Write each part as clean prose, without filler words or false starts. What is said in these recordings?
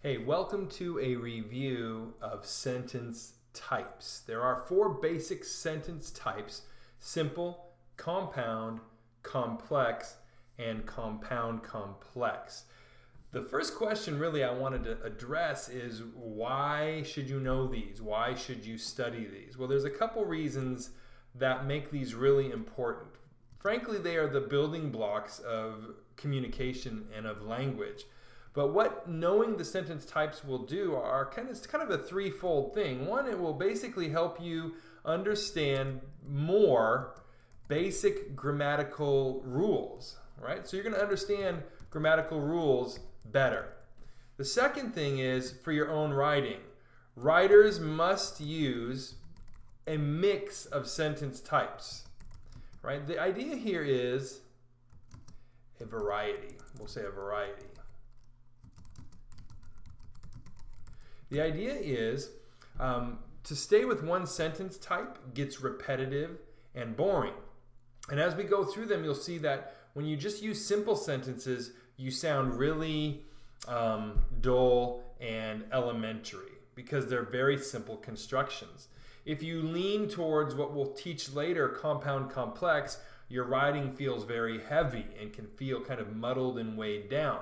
Hey, welcome to a review of sentence types. There are 4 basic sentence types: simple, compound, complex, and compound complex. The first question really I wanted to address is, why should you know these? Why should you study these? Well, there's a couple reasons that make these really important. Frankly, they are the building blocks of communication and of language. But what knowing the sentence types will do it's kind of a threefold thing. One, it will basically help you understand more basic grammatical rules, right? So you're going to understand grammatical rules better. The second thing is for your own writing. Writers must use a mix of sentence types, right? The idea here is a variety. We'll say a variety. The idea is to stay with one sentence type gets repetitive and boring. And as we go through them, you'll see that when you just use simple sentences, you sound really dull and elementary because they're very simple constructions. If you lean towards what we'll teach later, compound complex, your writing feels very heavy and can feel kind of muddled and weighed down.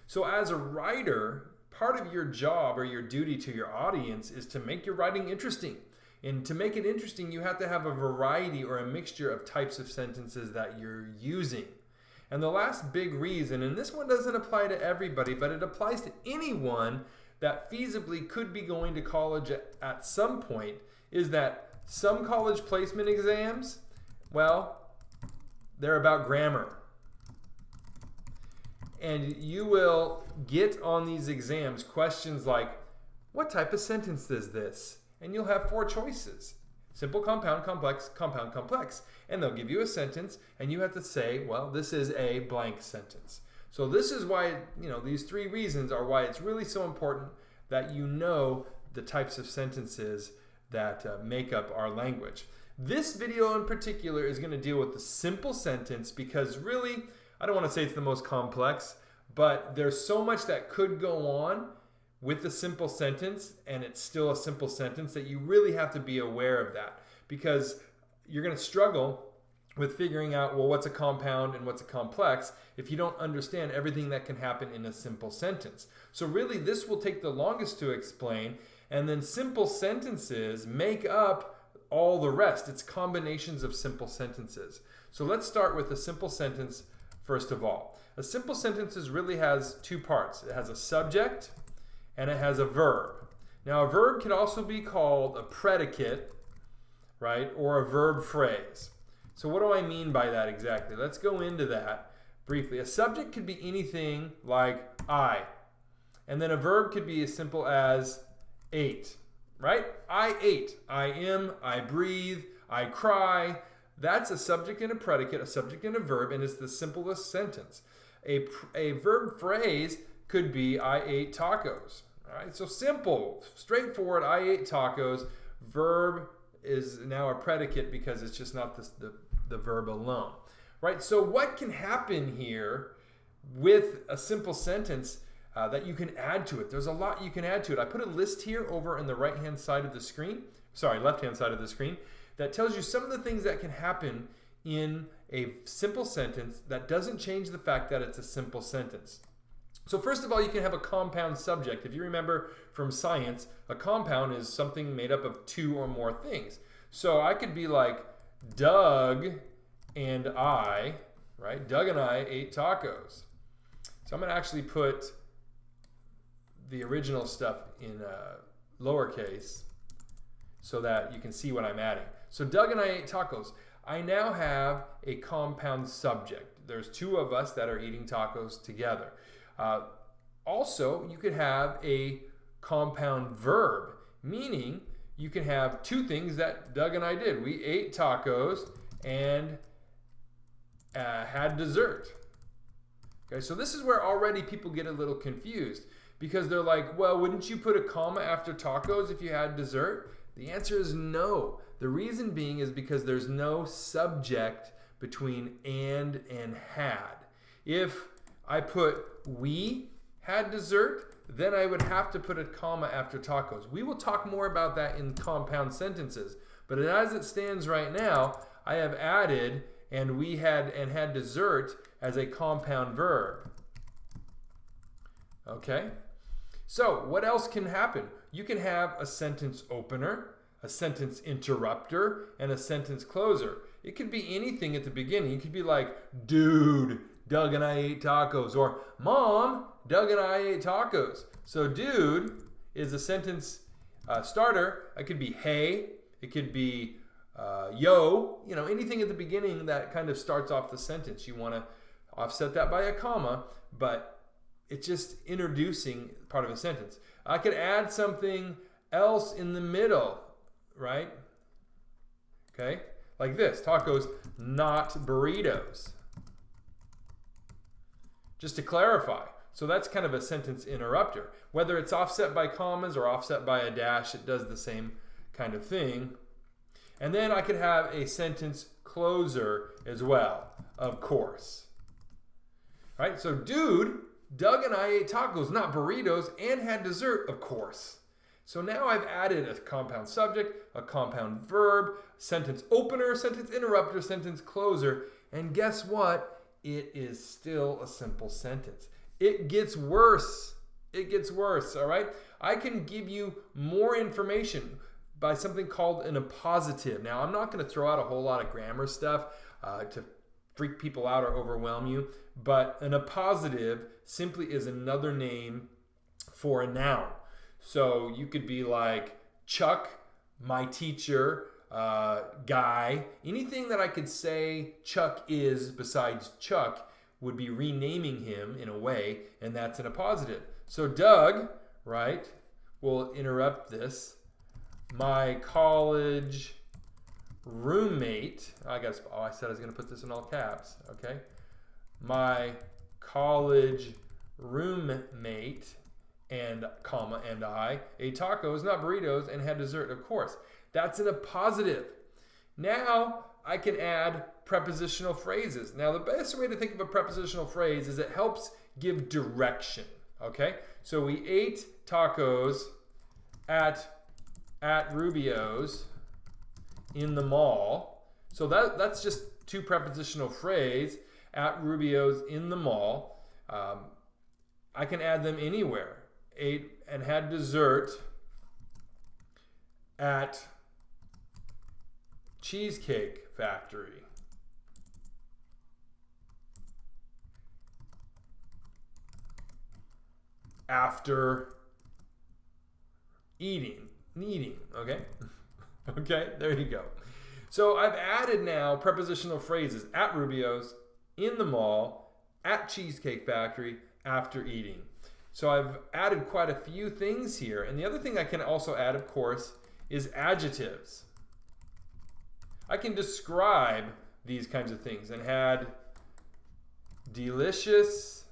So as a writer, part of your job or your duty to your audience is to make your writing interesting. And to make it interesting, you have to have a variety or a mixture of types of sentences that you're using. And the last big reason, and this one doesn't apply to everybody, but it applies to anyone that feasibly could be going to college at some point, is that some college placement exams, well, they're about grammar. And you will get on these exams questions like, what type of sentence is this? And you'll have 4 choices: simple, compound, complex, compound, complex. And they'll give you a sentence and you have to say, well, this is a blank sentence. So this is why, these 3 reasons are why it's really so important that you know the types of sentences that make up our language. This video in particular is going to deal with the simple sentence because really, I don't want to say it's the most complex, but there's so much that could go on with the simple sentence, and it's still a simple sentence, that you really have to be aware of that, because you're going to struggle with figuring out, well, what's a compound and what's a complex if you don't understand everything that can happen in a simple sentence. So really, this will take the longest to explain, and then simple sentences make up all the rest. It's combinations of simple sentences. So let's start with a simple sentence. First of all, a simple sentence really has 2 parts. It has a subject and it has a verb. Now, a verb can also be called a predicate, right, or a verb phrase. So what do I mean by that exactly? Let's go into that briefly. A subject could be anything like I, and then a verb could be as simple as ate, right? I ate, I am, I breathe, I cry. That's a subject and a predicate, a subject and a verb, and it's the simplest sentence. A verb phrase could be I ate tacos. All right, so simple, straightforward, I ate tacos. Verb is now a predicate because it's just not the verb alone. Right, so what can happen here with a simple sentence that you can add to it? There's a lot you can add to it. I put a list here over on the left-hand side of the screen, that tells you some of the things that can happen in a simple sentence that doesn't change the fact that it's a simple sentence. So first of all, you can have a compound subject. If you remember from science, a compound is something made up of 2 or more things. So I could be like, Doug and I, right? Doug and I ate tacos. So I'm going to actually put the original stuff in lowercase so that you can see what I'm adding. So Doug and I ate tacos. I now have a compound subject. There's 2 of us that are eating tacos together. Also, you could have a compound verb, meaning you can have 2 things that Doug and I did. We ate tacos and had dessert. Okay, so this is where already people get a little confused, because they're like, well, wouldn't you put a comma after tacos if you had dessert? The answer is no. The reason being is because there's no subject between and had. If I put we had dessert, then I would have to put a comma after tacos. We will talk more about that in compound sentences. But as it stands right now, I have added and had dessert as a compound verb. Okay? So what else can happen? You can have a sentence opener, a sentence interrupter, and a sentence closer. It could be anything at the beginning. It could be like, dude, Doug and I ate tacos. Or, Mom, Doug and I ate tacos. So dude is a sentence starter. It could be hey. It could be yo. You know, anything at the beginning that kind of starts off the sentence. You want to offset that by a comma, but it's just introducing part of a sentence. I could add something else in the middle, right? Okay, like this, tacos, not burritos. Just to clarify. So that's kind of a sentence interrupter. Whether it's offset by commas or offset by a dash, it does the same kind of thing. And then I could have a sentence closer as well, of course. Right? So dude, Doug and I ate tacos, not burritos, and had dessert, of course. So now I've added a compound subject, a compound verb, sentence opener, sentence interrupter, sentence closer, and guess what? It is still a simple sentence. It gets worse. It gets worse, all right? I can give you more information by something called an appositive. Now, I'm not going to throw out a whole lot of grammar stuff to freak people out or overwhelm you, but an appositive simply is another name for a noun. So you could be like Chuck, my teacher, guy. Anything that I could say Chuck is besides Chuck would be renaming him in a way, and that's an appositive. So Doug, right, will interrupt this. My college roommate, I said I was going to put this in all caps, okay? My college roommate and comma and I ate tacos, not burritos, and had dessert, of course. That's an appositive. Now I can add prepositional phrases. Now the best way to think of a prepositional phrase is it helps give direction, okay? So we ate tacos at Rubio's in the mall. So that's just two prepositional phrase, at Rubio's in the mall. I can add them anywhere. Ate and had dessert at Cheesecake Factory. After eating, okay? Okay, there you go. So I've added now prepositional phrases at Rubio's, in the mall, at Cheesecake Factory, after eating. So I've added quite a few things here. And the other thing I can also add, of course, is adjectives. I can describe these kinds of things and had delicious,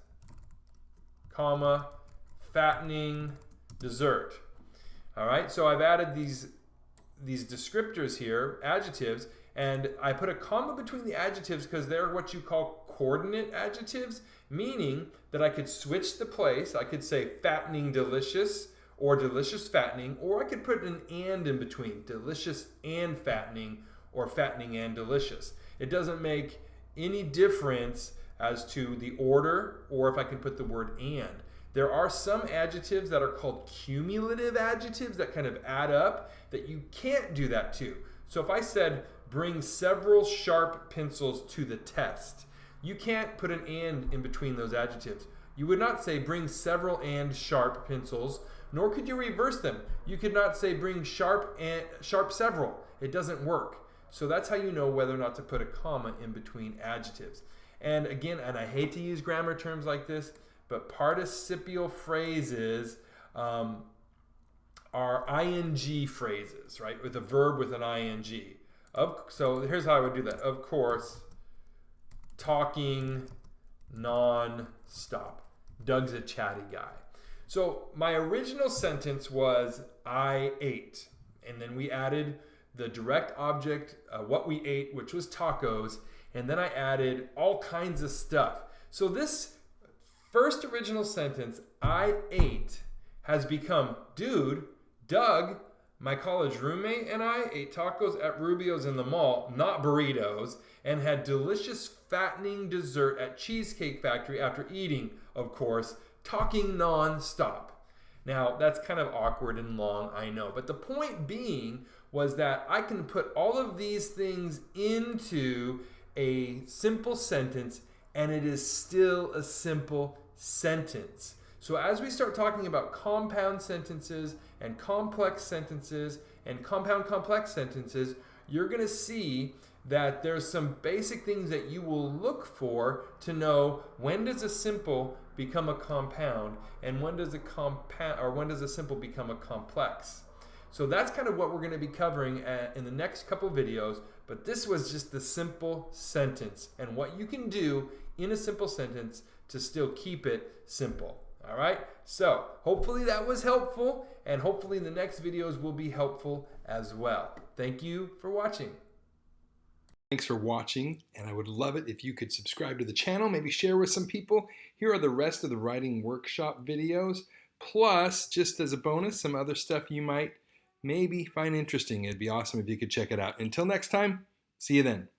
comma, fattening, dessert. All right, so I've added these descriptors here, adjectives, and I put a comma between the adjectives because they're what you call coordinate adjectives, meaning that I could switch the place. I could say fattening delicious or delicious fattening, or I could put an and in between, delicious and fattening or fattening and delicious. It doesn't make any difference as to the order or if I can put the word and. There are some adjectives that are called cumulative adjectives that kind of add up that you can't do that to. So if I said, bring several sharp pencils to the test, you can't put an and in between those adjectives. You would not say, bring several and sharp pencils, nor could you reverse them. You could not say, bring sharp several. It doesn't work. So that's how you know whether or not to put a comma in between adjectives. And again, and I hate to use grammar terms like this, but participial phrases are ing phrases, right? With a verb with an ing. So here's how I would do that. Of course, talking non-stop. Doug's a chatty guy. So my original sentence was, I ate. And then we added the direct object, what we ate, which was tacos. And then I added all kinds of stuff. So this first original sentence, I ate, has become, dude, Doug, my college roommate, and I ate tacos at Rubio's in the mall, not burritos, and had delicious fattening dessert at Cheesecake Factory after eating, of course, talking non-stop. Now, that's kind of awkward and long, I know. But the point being was that I can put all of these things into a simple sentence, and it is still a simple sentence. So as we start talking about compound sentences and complex sentences and compound complex sentences, you're going to see that there's some basic things that you will look for to know when does a simple become a compound and when does a simple become a complex. So that's kind of what we're going to be covering in the next couple of videos, but this was just the simple sentence and what you can do in a simple sentence to still keep it simple. All right, so hopefully that was helpful, and hopefully the next videos will be helpful as well. Thank you for watching. Thanks for watching, and I would love it if you could subscribe to the channel, maybe share with some people. Here are the rest of the writing workshop videos, plus, just as a bonus, some other stuff you might maybe find interesting. It'd be awesome if you could check it out. Until next time, see you then.